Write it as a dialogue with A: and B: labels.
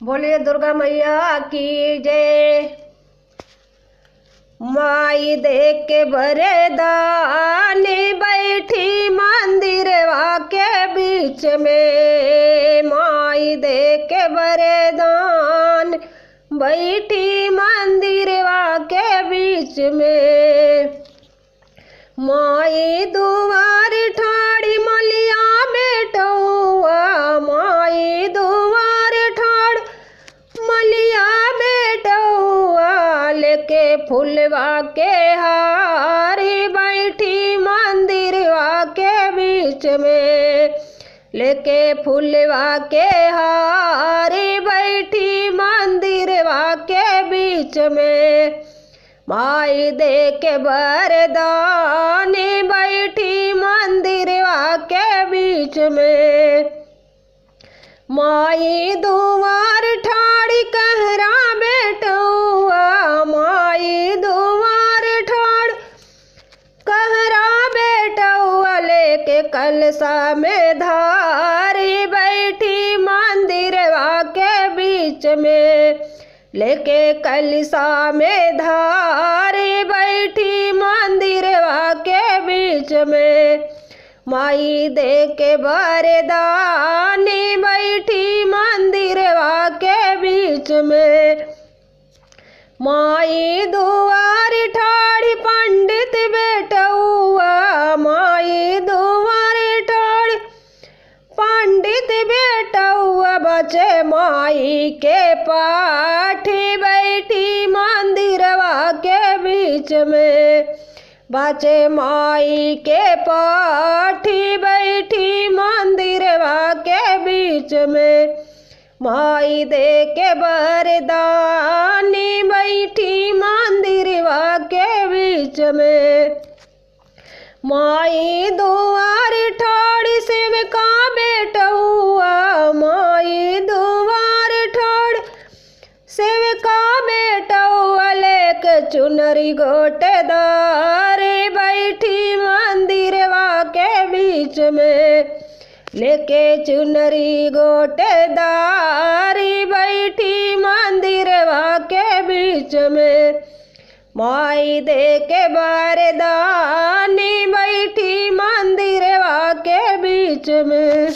A: बोलिए दुर्गा मैया की जय। माई देख के बरदान बैठी मंदिरवा के बीच में। माई देख के बरदान बैठी मंदिरवा के बीच में। माई दुआर ठाड़ी मलिया बेटौआ। माई दुआर ठाड़ मलिया बेटौआ। लेके फुलवा के हारी बैठी मंदिरवा के बीच में। लेके फुलवा के हारी बैठी मंदिरवा के बीच में। माई दे के बरदान बैठी मंदिरवा के बीच में। माई दुआर ठाड़ी कहरा बेटौआ। माई दुआर ठाड़ कहरा बेटौआ। लेके कलसा में धारी बैठी मंदिरवा के बीच में। लेके कलसा में धारी बैठी मंदिरवा के बीच में। माई दे के बरदान बैठी मंदिरवा के बीच में। माई दुआर ठाड़ी पंडित बेटौआ। माई दुआर ठाड़ी पंडित बेटौआ। बचे माई के पाठी बैठी मंदिरवा के बीच में। बचे माई के पाठी बैठी मंदिरवा के बीच में। माई दे के बरदान बैठी मंदिरवा के बीच में। माई दुआर ठाड़ी सेवका बेटौआ। माई दुआर ठाड़ सेवका बेटौआ। लेके चुनरी गोटेदार बैठी मंदिरवा के बीच में। लेके चुनरी गोटेदार बैठी मंदिरवा के बीच में। माई दे के बरदान बैठी मंदिरवा के बीच में।